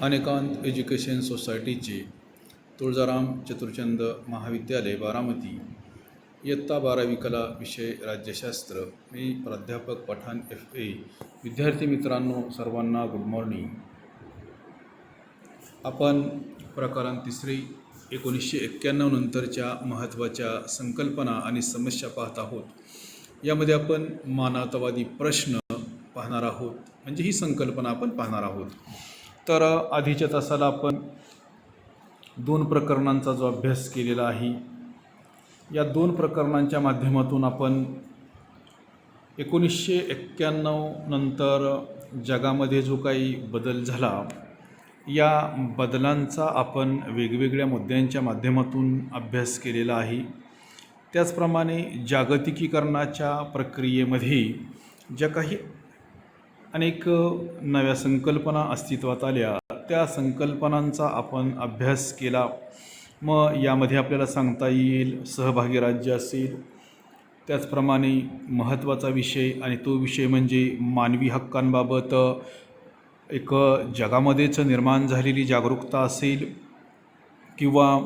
अनेकांत education सोसायटीचे तुळजाराम चतुर्चंद महाविद्यालय बारामती इयत्ता 12वी कला विषय राज्यशास्त्र. मी प्राध्यापक पठाण FA. विद्यार्थी मित्रांनो सर्वांना गुड मॉर्निंग. आपण प्रकरण तिसरी 1991 नंतरच्या महत्त्वाच्या संकल्पना आणि समस्या पाहत आहोत. यामध्ये आपण मानवतावादी प्रश्न पाहणार आहोत, म्हणजे ही संकल्पना आपण पाहणार आहोत. तर आधीच्या तासाला आपण 2 प्रकरणांचा जो अभ्यास केलेला आहे, या 2 प्रकरणांच्या माध्यमातून आपण 1991 नंतर जगामध्ये जो काही बदल झाला, या बदलांचा आपण वेगवेगळ्या मुद्द्यांच्या माध्यमातून अभ्यास केलेला आहे. त्याचप्रमाणे जागतिकीकरणाच्या प्रक्रियेमध्ये ज्या काही अनेक नव्या संकल्पना अस्तित्वात आल्या, त्या संकल्पनांचा आपण अभ्यास केला. मग यामध्ये आपल्याला सांगता येईल सहभागी राज्य असेल, त्याचप्रमाणे महत्त्वाचा विषय आणि तो विषय म्हणजे मानवी हक्कांबाबत एक जगामध्येच निर्माण झालेली जागरूकता असेल, किंवा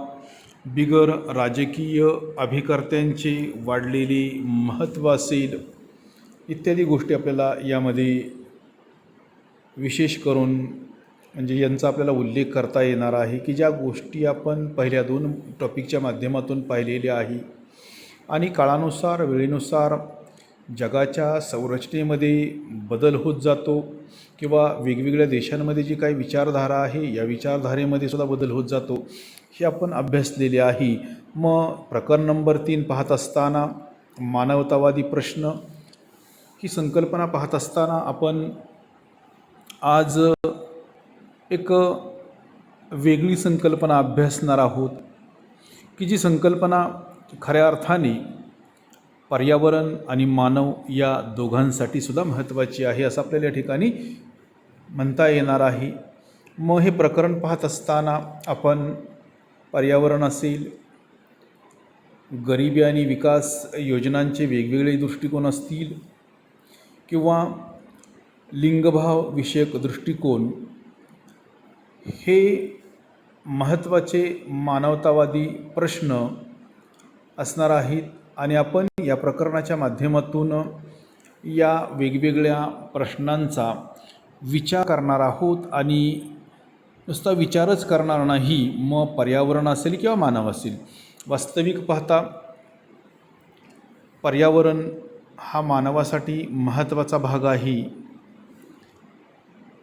बिगर राजकीय अभिकर्त्यांचे वाढलेले महत्त्व असेल, इत्यादी गोष्टी आपल्याला यामध्ये विशेष करून म्हणजे यांचा आपल्याला उल्लेख करता येणार आहे, की ज्या गोष्टी आपण पहिल्या 2 टॉपिकच्या माध्यमातून पाहिलेल्या आहे. आणि काळानुसार वेळेनुसार जगाच्या संरचनेमध्ये बदल होत जातो, किंवा वेगवेगळ्या देशांमध्ये जी काही विचारधारा आहे, या विचारधारेमध्ये सुद्धा बदल होत जातो, हे आपण अभ्यासलेले आहे. मग प्रकरण नंबर 3 पाहत असताना मानवतावादी प्रश्न ही संकल्पना पाहत असताना आपण आज एक वेगळी संकल्पना अभ्यासणार आहोत, की जी संकल्पना खऱ्या अर्थाने पर्यावरण आणि मानव या दोघांसाठी सुद्धा महत्त्वाची आहे, असं आपल्याला या ठिकाणी म्हणता येणार आहे. मग हे प्रकरण पाहत असताना आपण पर्यावरण असेल, गरिबी आणि विकास योजनांचे वेगवेगळे दृष्टिकोन असतील, किंवा लिंगभाव विषयक दृष्टिकोन, हे महत्त्वाचे मानवतावादी प्रश्न असणार आहेत. आणि आपण या प्रकरणाच्या माध्यमातून या वेगवेगळ्या प्रश्नांचा विचार करणार आहोत. आणि नुसता विचारच करणार नाही, मग पर्यावरण असेल किंवा मानव असेल, वास्तविक पाहता पर्यावरण हा मानवासाठी महत्त्वाचा भाग आहे.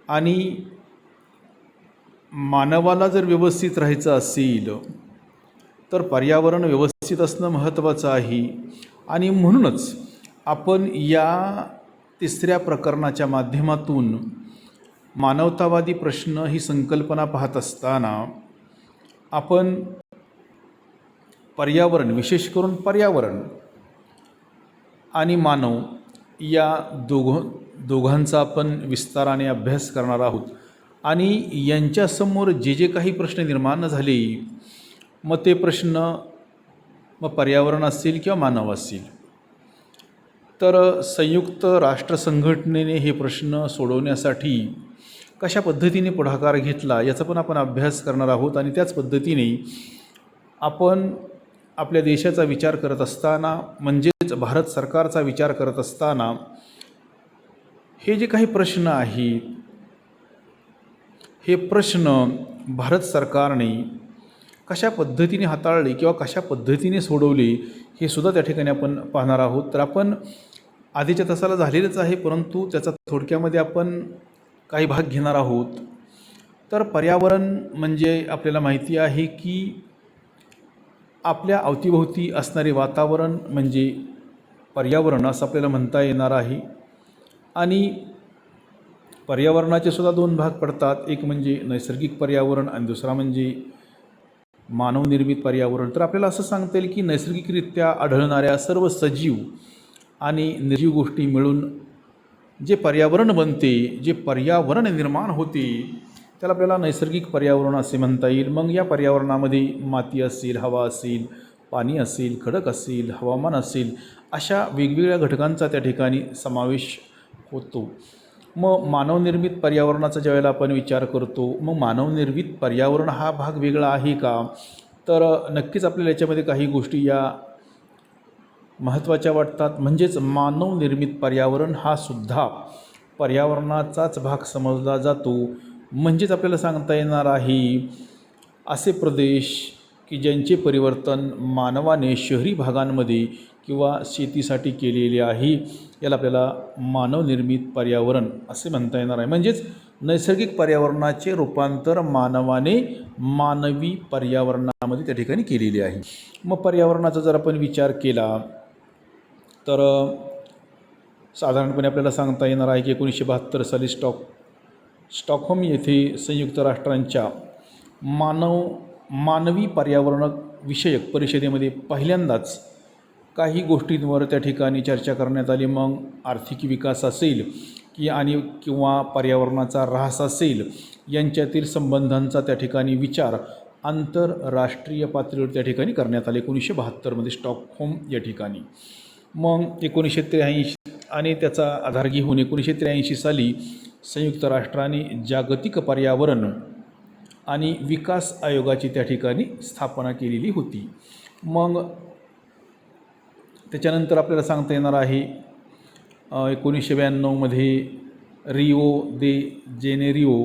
आणि मानवाला जर व्यवस्थित राहायचं असेल तर पर्यावरण व्यवस्थित असणं महत्त्वाचं आहे. आणि म्हणूनच आपण या 3ऱ्या प्रकरणाच्या माध्यमातून मानवतावादी प्रश्न ही संकल्पना पाहत असताना आपण पर्यावरण, विशेष करून पर्यावरण आणि मानव या दोघांचा आपण विस्ताराने अभ्यास करणार आहोत. आणि यांच्यासमोर जे जे काही प्रश्न निर्माण झाले, मग ते प्रश्न मग पर्यावरण असेल किंवा मानव असेल, तर संयुक्त राष्ट्र संघटनेने हे प्रश्न सोडवण्यासाठी कशा पद्धतीने पुढाकार घेतला, याचा पण आपण अभ्यास करणार आहोत. आणि त्याच पद्धतीने आपण आपल्या देशाचा विचार करत असताना, म्हणजेच भारत सरकारचा विचार करत असताना, हे जे काही प्रश्न आहेत, हे प्रश्न भारत सरकारने कशा पद्धतीने हाताळले किंवा कशा पद्धतीने सोडवले, हे सुद्धा त्या ठिकाणी आपण पाहणार आहोत. तर आपण आधीच्या तासाला झालेलंच आहे, परंतु त्याचा थोडक्यामध्ये आपण काही भाग घेणार आहोत. तर पर्यावरण म्हणजे आपल्याला माहिती आहे की आपल्या अवतीभोवती असणारे वातावरण म्हणजे पर्यावरण असं आपल्याला म्हणता येणार आहे. आणि पर्यावरणाचे सुद्धा 2 भाग पडतात, एक म्हणजे नैसर्गिक पर्यावरण आणि दुसरा म्हणजे मानवनिर्मित पर्यावरण. तर आपल्याला असं सांगता येईल की नैसर्गिकरित्या आढळणाऱ्या सर्व सजीव आणि निर्जीव गोष्टी मिळून जे पर्यावरण बनते, जे पर्यावरण निर्माण होते, त्याला आपल्याला नैसर्गिक पर्यावरण असे म्हणता येईल. मग या पर्यावरणामध्ये माती असेल, हवा असेल, पाणी असेल, खडक असेल, हवामान असेल, अशा वेगवेगळ्या घटकांचा त्या ठिकाणी समावेश होतो. मग मानवनिर्मित पर्यावरणाचा ज्यावेळेला आपण विचार करतो, मग मानवनिर्मित पर्यावरण हा भाग वेगळा आहे का? तर नक्कीच आपल्याला याच्यामध्ये काही गोष्टी या महत्त्वाच्या वाटतात. म्हणजेच मानवनिर्मित पर्यावरण हा सुद्धा पर्यावरणाचाच भाग समजला जातो. म्हणजेच आपल्याला सांगता येणार आहे असे प्रदेश की ज्यांचे परिवर्तन मानवाने शहरी भागांमध्ये किंवा शेतीसाठी केलेले आहे, याला आपल्याला मानवनिर्मित पर्यावरण असे म्हणता येणार आहे. म्हणजेच नैसर्गिक पर्यावरणाचे रूपांतर मानवाने मानवी पर्यावरणामध्ये त्या ठिकाणी केलेले आहे. मग पर्यावरणाचा जर आपण विचार केला तर साधारणपणे आपल्याला सांगता येणार आहे की 1972 साली स्टॉकहोम येथे संयुक्त राष्ट्रांच्या मानवी पर्यावरण विषयक परिषदेमध्ये पहिल्यांदाच काही गोष्टींवर त्या ठिकाणी चर्चा करण्यात आली. मग आर्थिक विकास असेल किंवा पर्यावरणाचा ऱ्हास असेल, यांच्यातील संबंधांचा त्या ठिकाणी विचार आंतरराष्ट्रीय पातळीवर त्या ठिकाणी करण्यात आले 1972 स्टॉकहोम या ठिकाणी. मग 1983 आणि त्याचा आधार घेऊन 1983 साली संयुक्त राष्ट्रांनी जागतिक पर्यावरण आणि विकास आयोगाची त्या ठिकाणी स्थापना केलेली होती. मग त्याच्यानंतर आपल्याला सांगता येणार आहे 1992 रिओ दे जेनेरिओ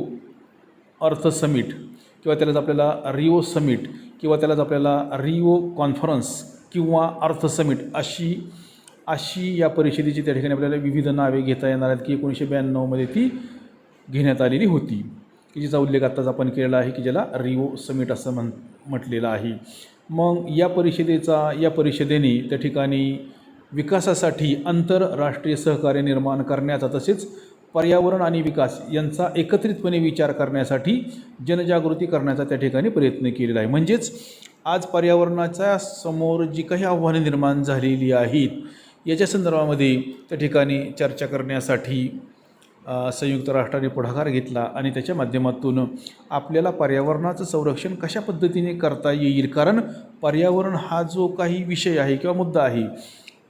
अर्थ समिट किंवा त्यालाच आपल्याला रिओ समिट किंवा त्यालाच आपल्याला रिओ कॉन्फरन्स किंवा अर्थ समिट अशी या परिषदेची त्या ठिकाणी आपल्याला विविध नावे घेता येणार आहेत की 1992 ती घेण्यात आलेली होती, की जिचा उल्लेख आत्ताच आपण केलेला आहे की ज्याला रिओ समिट असं म्हटलेलं आहे. मग या परिषदेने त्या ठिकाणी विकासासाठी आंतरराष्ट्रीय सहकार्य निर्माण करण्याचा तसेच पर्यावरण आणि विकास यांचा एकत्रितपणे विचार करण्यासाठी जनजागृती करण्याचा त्या ठिकाणी प्रयत्न केलेला आहे. म्हणजेच आज पर्यावरणाच्या समोर जी काही आव्हाने निर्माण झालेली आहेत याच्या संदर्भामध्ये त्या ठिकाणी चर्चा करण्यासाठी संयुक्त राष्ट्राने पुढाकार घेतला आणि त्याच्या माध्यमातून आपल्याला पर्यावरणाचं संरक्षण कशा पद्धतीने करता येईल. कारण पर्यावरण हा जो काही विषय आहे किंवा मुद्दा आहे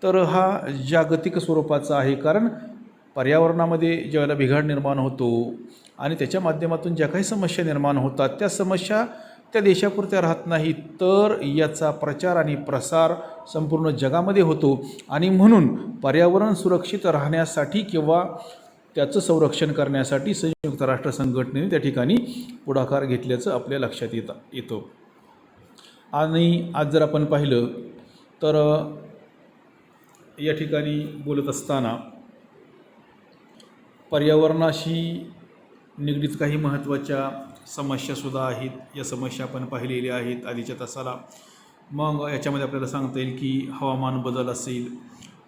तर हा जागतिक स्वरूपाचा आहे. कारण पर्यावरणामध्ये ज्यावेळेला बिघाड निर्माण होतो आणि त्याच्या माध्यमातून ज्या काही समस्या निर्माण होतात त्या समस्या त्या देशापुरत्या राहत नाही, तर याचा प्रचार आणि प्रसार संपूर्ण जगामध्ये होतो. आणि म्हणून पर्यावरण सुरक्षित राहण्यासाठी किंवा त्याचं संरक्षण करण्यासाठी संयुक्त राष्ट्र संघटनेने त्या ठिकाणी पुढाकार घेतल्याचं आपल्या लक्षात येतं. आणि आज जर आपण पाहिलं तर या ठिकाणी बोलत असताना पर्यावरणाशी निगडीत काही महत्त्वाच्या समस्यासुद्धा आहेत. या समस्या आपण पाहिलेल्या आहेत आधीच्या तासाला. मग याच्यामध्ये आपल्याला सांगता येईल की हवामान बदल असेल,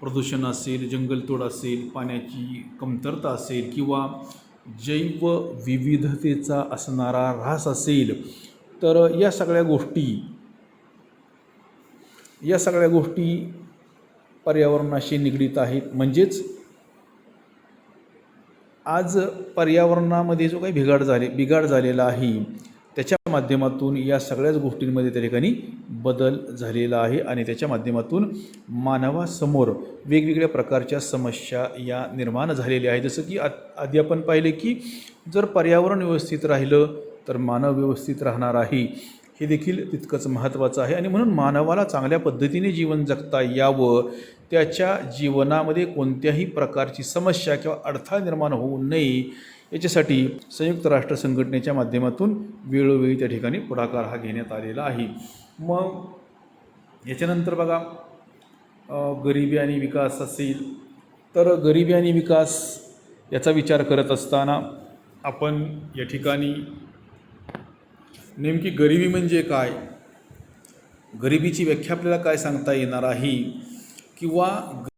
प्रदूषण असेल, जंगलतोड असेल, पाण्याची कमतरता असेल किंवा जैवविविधतेचा असणारा ऱ्हास असेल, तर या सगळ्या गोष्टी पर्यावरणाशी निगडीत आहेत. म्हणजेच आज पर्यावरणामध्ये जो काही बिघाड झालेला आहे त्याच्या माध्यमातून या सगळ्याच गोष्टींमध्ये त्या ठिकाणी बदल झालेला आहे आणि त्याच्या माध्यमातून मानवासमोर वेगवेगळ्या प्रकारच्या समस्या या निर्माण झालेल्या आहेत. जसं की आधी आपण पाहिले की जर पर्यावरण व्यवस्थित राहिलं तर मानव व्यवस्थित राहणार आहे, हे देखील तितकंच महत्त्वाचं आहे. आणि म्हणून मानवाला चांगल्या पद्धतीने जीवन जगता यावं, त्याच्या जीवनामध्ये कोणत्याही प्रकारची समस्या किंवा अडथळा निर्माण होऊ नये याच्यासाठी संयुक्त राष्ट्र संघटनेच्या माध्यमातून वेळोवेळी त्या ठिकाणी पुढाकार हा घेण्यात आलेला आहे. मग याच्यानंतर बघा गरिबी आणि विकास असेल, तर गरिबी आणि विकास याचा विचार करत असताना आपण या ठिकाणी नेमकी गरिबी म्हणजे काय, गरिबीची व्याख्या आपल्याला काय सांगता येणार आहे, किंवा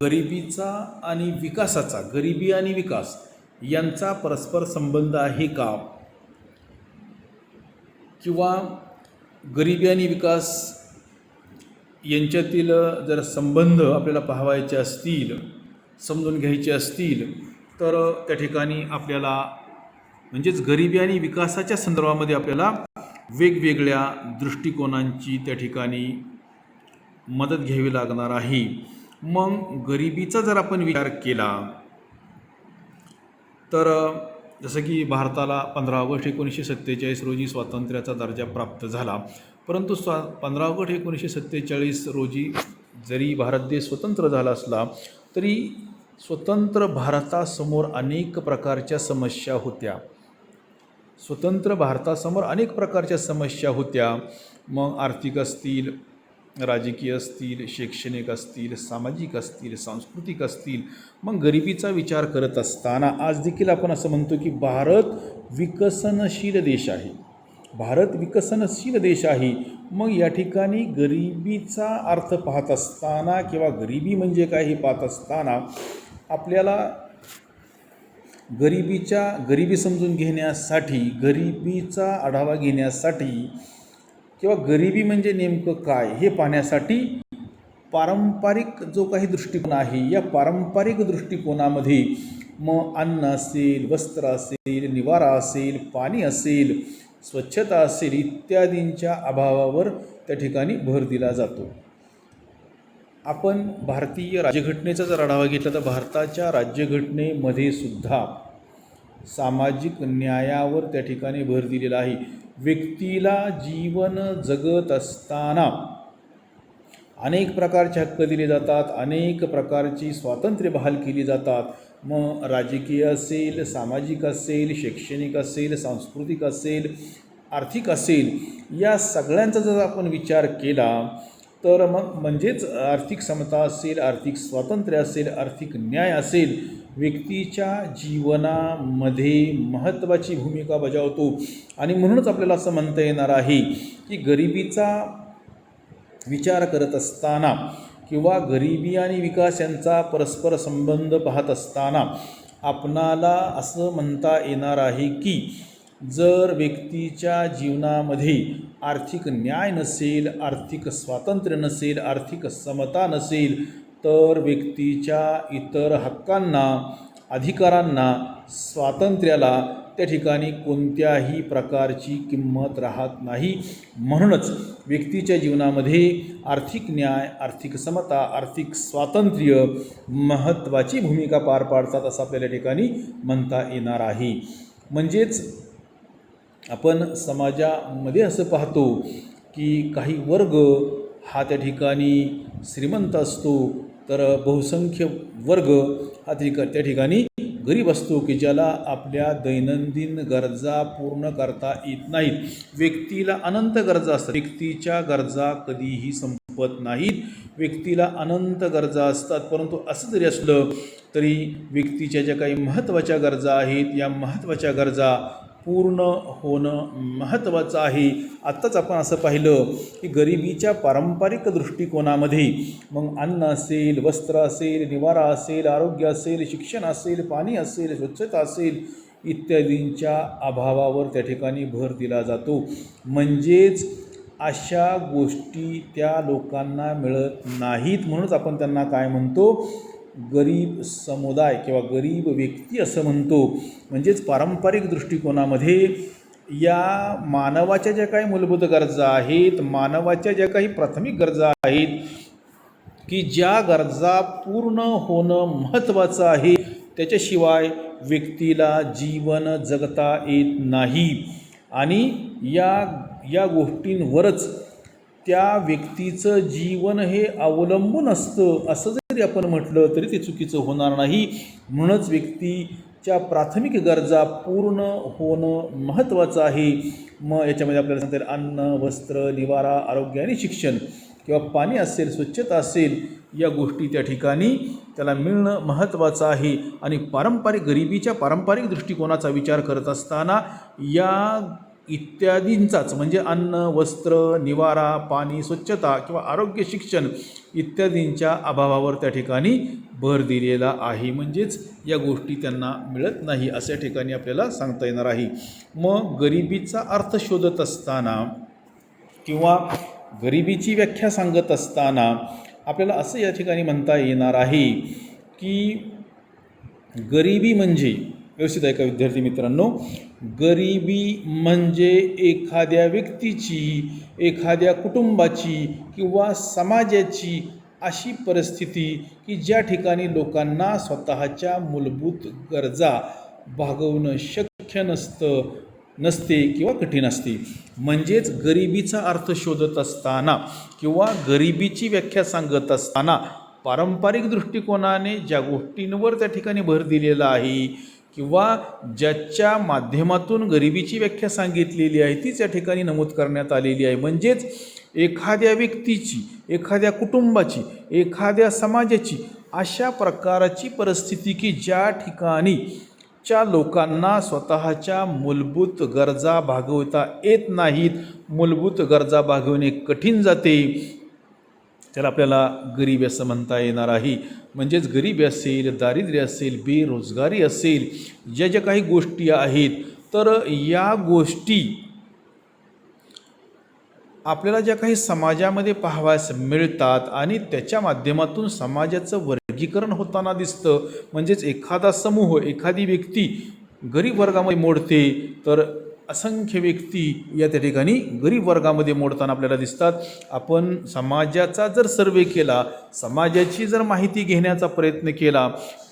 गरिबीचा आणि विकासाचा, गरिबी आणि विकास यांचा परस्पर संबंध आहे का, किंवा गरिबी आणि विकास यांच्यातील जर संबंध आपल्याला पाहावायचे असतील, समजून घ्यायचे असतील, तर त्या ठिकाणी आपल्याला म्हणजेच गरिबी आणि विकासाच्या संदर्भामध्ये आपल्याला वेगवेगळ्या दृष्टिकोनांची त्या ठिकाणी मदत घ्यावी लागणार आहे. मग गरिबीचा जर आपण विचार केला तर जसं की भारताला 15 ऑगस्ट 1947 रोजी स्वातंत्र्याचा दर्जा प्राप्त झाला, परंतु 15 ऑगस्ट 1947 रोजी जरी भारत देश स्वतंत्र झाला असला तरी स्वतंत्र भारतासमोर अनेक प्रकारच्या समस्या होत्या. स्वतंत्र भारतासमोर अनेक प्रकारच्या समस्या होत्या. मग आर्थिक असतील, राजकीय असतील, शैक्षणिक असतील, सामाजिक असतील, सांस्कृतिक असतील. मग गरिबीचा विचार करत असताना आज देखील आपण असं म्हणतो की भारत विकसनशील देश आहे. भारत विकसनशील देश आहे. मग या ठिकाणी गरिबीचा अर्थ पाहत असताना किंवा गरिबी म्हणजे काय हे पाहत असताना आपल्याला गरिबी समजून घेण्यासाठी, गरिबीचा आढावा घेण्यासाठी किंवा गरिबी म्हणजे नेमकं काय हे पाहण्यासाठी पारंपरिक जो काही दृष्टिकोन आहे, या पारंपरिक दृष्टिकोनामध्ये मग अन्न असेल, वस्त्र असेल, निवारा असेल, पाणी असेल, स्वच्छता असेल इत्यादींच्या अभावावर त्या ठिकाणी भर दिला जातो. आपण भारतीय राज्यघटनेचा जर आढावा घेतला तर भारताच्या राज्यघटनेमध्ये सुद्धा सामाजिक न्यायावर त्या ठिकाणी भर दिलेला आहे. व्यक्तीला जीवन जगत असताना अनेक प्रकारचे हक्क दिले जातात, अनेक प्रकारची स्वातंत्र्य बहाल केली जातात. मग राजकीय असेल, सामाजिक असेल, शैक्षणिक असेल, सांस्कृतिक असेल, आर्थिक असेल, या सगळ्यांचा जर आपण विचार केला तर मग म्हणजेच आर्थिक समता असेल, आर्थिक स्वातंत्र्य असेल, आर्थिक न्याय असेल, व्यक्तीच्या जीवनामध्ये महत्त्वाची भूमिका बजावतो. आणि म्हणूनच आपल्याला असं म्हणता येणार आहे की गरिबीचा विचार करत असताना किंवा गरिबी आणि विकास यांचा परस्पर संबंध पाहत असताना आपणाला असं म्हणता येणार आहे की जर व्यक्तीच्या जीवनामध्ये आर्थिक न्याय नसेल, आर्थिक स्वातंत्र्य नसेल, आर्थिक समता नसेल तर व्यक्तीच्या इतर हक्कांना, अधिकारांना, स्वातंत्र्याला त्या ठिकाणी कोणत्याही प्रकारची किंमत राहत नाही. म्हणूनच व्यक्तीच्या जीवनामध्ये आर्थिक न्याय, आर्थिक समता, आर्थिक स्वातंत्र्य महत्त्वाची भूमिका पार पाडतात असं आपल्याला ठिकाणी म्हणता येणार आहे. म्हणजेच आपण समाजामध्ये असं पाहतो की काही वर्ग हा त्या ठिकाणी श्रीमंत असतो, तर बहुसंख्य वर्ग हा त्या ठिकाणी गरीब असतो की ज्याला आपल्या दैनंदिन गरजा पूर्ण करता येत नाहीत. व्यक्तीला अनंत गरजा असतात, व्यक्तीच्या गरजा कधीही संपत नाहीत, व्यक्तीला अनंत गरजा असतात. परंतु असं जरी असलं तरी व्यक्तीच्या ज्या काही महत्त्वाच्या गरजा आहेत, या महत्त्वाच्या गरजा पूर्ण होणं महत्त्वाचं आहे. आत्ताच आपण असं पाहिलं की गरिबीच्या पारंपरिक दृष्टिकोनामध्ये मग अन्न असेल, वस्त्र असेल, निवारा असेल, आरोग्य असेल, शिक्षण असेल, पाणी असेल, स्वच्छता असेल इत्यादींच्या अभावावर त्या ठिकाणी भर दिला जातो. म्हणजेच अशा गोष्टी त्या लोकांना मिळत नाहीत. म्हणूनच आपण त्यांना काय म्हणतो, गरीब समुदाय किंवा गरीब व्यक्ती असं म्हणतो. म्हणजेच पारंपरिक दृष्टिकोनामध्ये या मानवाच्या ज्या काही मूलभूत गरजा आहेत, मानवाच्या ज्या काही प्राथमिक गरजा आहेत की ज्या गरजा पूर्ण होणं महत्त्वाचं आहे, त्याच्याशिवाय व्यक्तीला जीवन जगता येत नाही. आणि या गोष्टींवरच त्या व्यक्तीचं जीवन हे अवलंबून असतं असं जरी आपण म्हटलं तरी ते चुकीचं होणार नाही. म्हणूनच व्यक्तीच्या प्राथमिक गरजा पूर्ण होणं महत्त्वाचं आहे. मग याच्यामध्ये आपल्याला सांगता येईल अन्न, वस्त्र, निवारा, आरोग्य आणि शिक्षण किंवा पाणी असेल, स्वच्छता असेल, या गोष्टी त्या ठिकाणी त्याला मिळणं महत्त्वाचं आहे. आणि गरिबीच्या पारंपरिक दृष्टिकोनाचा विचार करत असताना या इत्यादींचाच म्हणजे अन्न, वस्त्र, निवारा, पाणी, स्वच्छता किंवा आरोग्य, शिक्षण इत्यादींच्या अभावावर त्या ठिकाणी भर दिलेला आहे. म्हणजेच या गोष्टी त्यांना मिळत नाही अशा ठिकाणी आपल्याला सांगता येणार आहे. मग गरिबीचा अर्थ शोधत असताना किंवा गरिबीची व्याख्या सांगत असताना आपल्याला असं या ठिकाणी म्हणता येणार आहे की गरिबी म्हणजे, व्यवस्थित ऐका विद्यार्थी मित्रांनो, गरिबी म्हणजे एखाद्या व्यक्तीची, एखाद्या कुटुंबाची किंवा समाजाची अशी परिस्थिती की ज्या ठिकाणी लोकांना स्वतःच्या मूलभूत गरजा भागवणं शक्य नसते किंवा कठीण असते. म्हणजेच गरिबीचा अर्थ शोधत असताना किंवा गरिबीची व्याख्या सांगत असताना पारंपरिक दृष्टिकोनाने ज्या गोष्टींवर त्या ठिकाणी भर दिलेला आहे किंवा ज्याच्या माध्यमातून गरिबीची व्याख्या सांगितलेली आहे तीच या ठिकाणी नमूद करण्यात आलेली आहे. म्हणजेच एखाद्या व्यक्तीची, एखाद्या कुटुंबाची, एखाद्या समाजाची अशा प्रकारची परिस्थिती की ज्या ठिकाणी च्या लोकांना स्वतःच्या मूलभूत गरजा भागवता येत नाहीत, मूलभूत गरजा भागवणे कठीण जाते, त्याला आपल्याला गरीब असं म्हणता येणार आहे. म्हणजेच गरिबी असेल, दारिद्र्य असेल, बेरोजगारी असेल, ज्या काही गोष्टी आहेत, तर या गोष्टी आपल्याला ज्या काही समाजामध्ये पाहावयास मिळतात आणि त्याच्या माध्यमातून समाजाचं वर्गीकरण होताना दिसतं. म्हणजेच एखादा समूह, एखादी व्यक्ती गरीब वर्गामध्ये मोडते तर असंख्य व्यक्ती या त्या ठिकाणी गरीब वर्गामध्ये मोडताना आपल्याला दिसतात. आपण समाजाचा जर सर्वे केला, समाजाची जर माहिती घेण्याचा प्रयत्न केला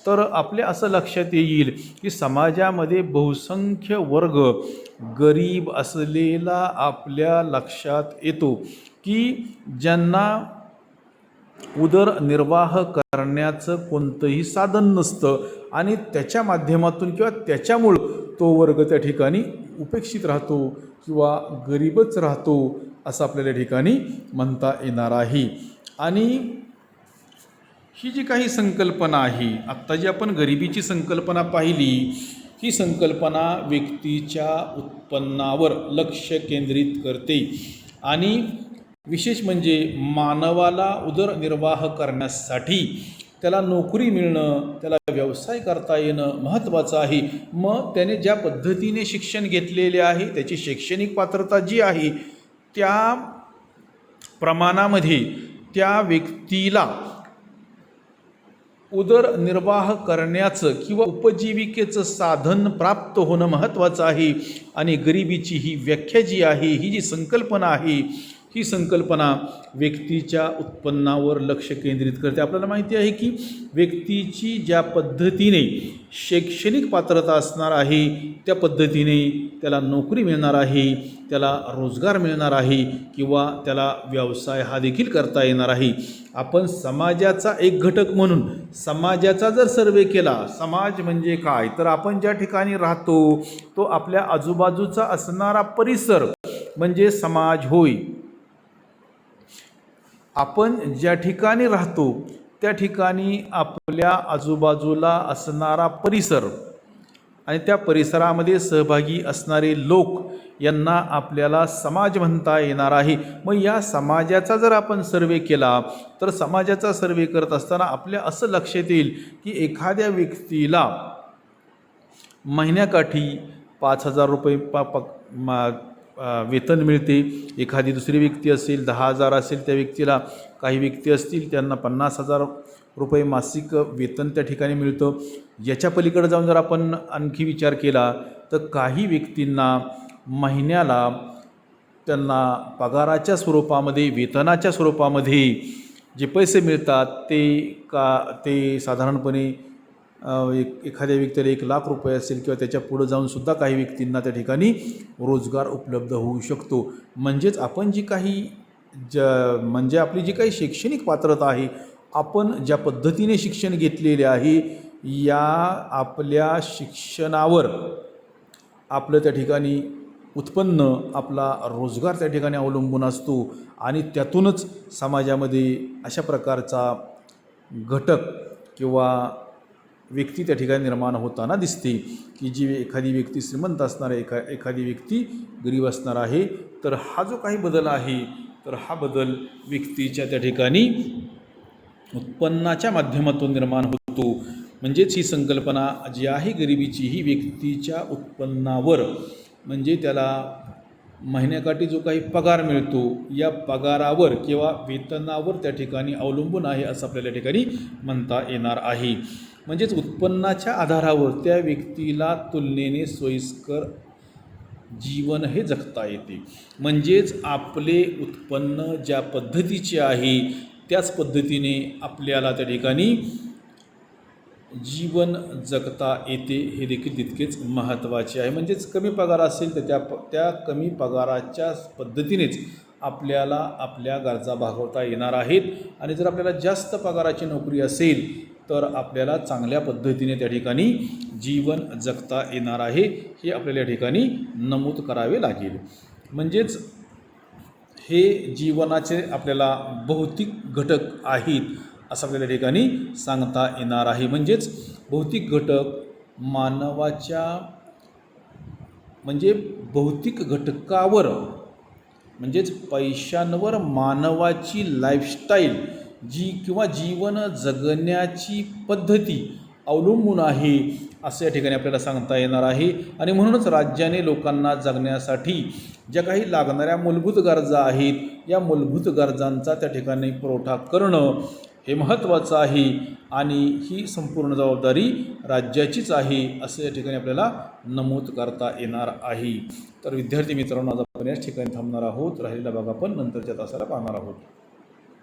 तर आपल्या असं लक्षात येईल की समाजामध्ये बहुसंख्य वर्ग गरीब असलेला आपल्या लक्षात येतो की ज्यांना उदरनिर्वाह करण्याचं कोणतंही साधन नसतं आणि त्याच्या माध्यमातून किंवा त्याच्यामुळं तो वर्ग त्या ठिकाणी उपेक्षित राहतो किंवा गरीबच राहतो असं आपल्याला ठिकाणी म्हणता येणार आहे. आणि ही जी काही संकल्पना आहे, आत्ता जी आपण गरिबीची संकल्पना पाहिली, ही संकल्पना व्यक्तीच्या उत्पन्नावर लक्ष केंद्रित करते आणि विशेष म्हणजे मानवाला उदरनिर्वाह करण्यासाठी त्याला नोकरी मिळणं, त्याला व्यवसाय करता येणं महत्त्वाचं आहे. मग त्याने ज्या पद्धतीने शिक्षण घेतलेले आहे, त्याची शैक्षणिक पात्रता जी आहे त्या प्रमाणामध्ये त्या व्यक्तीला उदरनिर्वाह करण्याचं किंवा उपजीविकेचं साधन प्राप्त होणं महत्त्वाचं आहे. आणि गरिबीची ही व्याख्या जी आहे, ही जी संकल्पना आहे, ही संकल्पना व्यक्तीच्या उत्पन्नावर लक्ष केंद्रित करते. आपल्याला माहिती आहे की व्यक्तीची ज्या पद्धतीने शैक्षणिक पात्रता असणार आहे त्या पद्धतीने त्याला नोकरी मिळणार आहे, त्याला रोजगार मिळणार आहे किंवा त्याला व्यवसाय हा देखील करता येणार आहे. आपण समाजाचा एक घटक म्हणून समाजाचा जर सर्वे केला, समाज म्हणजे काय, तर आपण ज्या ठिकाणी राहतो तो आपल्या आजूबाजूचा असणारा परिसर म्हणजे समाज होय. आपण ज्या ठिकाणी राहतो त्या ठिकाणी आपल्या आजूबाजूला असणारा परिसर आणि त्या परिसरामध्ये सहभागी असणारे लोक यांना आपल्याला समाज म्हणता येणार आहे. मग या समाजाचा जर आपण सर्वे केला तर समाजाचा सर्वे करत असताना आपल्या असं लक्षात येईल की एखाद्या व्यक्तीला महिन्याकाठी 5,000 रुपये वेतन मिळते. एखादी दुसरी व्यक्ती असेल 10,000 असेल त्या व्यक्तीला, काही व्यक्ती असतील त्यांना 50,000 रुपये मासिक वेतन त्या ठिकाणी मिळतं. याच्या पलीकडे जाऊन जर आपण आणखी विचार केला तर काही व्यक्तींना महिन्याला त्यांना पगाराच्या स्वरूपामध्ये, वेतनाच्या स्वरूपामध्ये जे पैसे मिळतात ते साधारणपणे एखाद्या व्यक्तीला 1,00,000 रुपये असेल किंवा त्याच्या पुढं जाऊन सुद्धा काही व्यक्तींना त्या ठिकाणी रोजगार उपलब्ध होऊ शकतो. म्हणजेच आपण जी काही म्हणजे आपली जी काही शैक्षणिक पात्रता आहे, आपण ज्या पद्धतीने शिक्षण घेतलेले आहे या आपल्या शिक्षणावर आपलं त्या ठिकाणी उत्पन्न, आपला रोजगार त्या ठिकाणी अवलंबून असतो आणि त्यातूनच समाजामध्ये अशा प्रकारचा घटक किंवा व्यक्ती त्या ठिकाणी निर्माण होताना दिसते की जी एखादी व्यक्ती श्रीमंत असणार आहे, एखादी व्यक्ती गरीब असणार आहे. तर हा जो काही बदल आहे तर हा बदल व्यक्तीच्या त्या ठिकाणी उत्पन्नाच्या माध्यमातून निर्माण होतो. म्हणजेच ही संकल्पना जी आहे गरिबीची, ही व्यक्तीच्या उत्पन्नावर म्हणजे त्याला महिन्याकाठी जो काही पगार मिळतो या पगारावर किंवा वेतनावर त्या ठिकाणी अवलंबून आहे असं आपल्याला ठिकाणी म्हणता येणार आहे. म्हणजेच उत्पन्नाच्या आधारावर त्या व्यक्तीला तुलनेने सोयीस्कर जीवन हे जगता येते. म्हणजेच आपले उत्पन्न ज्या पद्धतीचे आहे त्याच पद्धतीने आपल्याला त्या ठिकाणी जीवन जगता येते हे देखील तितकेच महत्त्वाचे आहे. म्हणजेच कमी पगार असेल तर त्या कमी पगाराच्या पद्धतीनेच आपल्याला आपल्या गरजा भागवता येणार आहेत. आणि जर आपल्याला जास्त पगाराची नोकरी असेल तर आपल्याला चांगल्या पद्धतीने त्या ठिकाणी जीवन जगता येणार आहे, हे आपल्याला या ठिकाणी नमूद करावे लागेल. म्हणजेच हे जीवनाचे आपल्याला भौतिक घटक आहेत असं आपल्याला या ठिकाणी सांगता येणार आहे. म्हणजेच भौतिक घटक मानवाच्या म्हणजे भौतिक घटकावर म्हणजेच पैशांवर मानवाची लाईफस्टाईल जी किंवा जीवन जगण्याची पद्धती अवलंबून आहे असं या ठिकाणी आपल्याला सांगता येणार आहे. आणि म्हणूनच राज्याने लोकांना जगण्यासाठी ज्या काही लागणाऱ्या मूलभूत गरजा आहेत, या मूलभूत गरजांचा त्या ठिकाणी पुरवठा करणं हे महत्त्वाचं आहे. आणि ही संपूर्ण जबाबदारी राज्याचीच आहे असं या ठिकाणी आपल्याला नमूद करता येणार आहे. तर विद्यार्थी मित्रांनो, आज आपण याच ठिकाणी थांबणार आहोत. राहिलेला भाग आपण नंतरच्या तासाला पाहणार आहोत.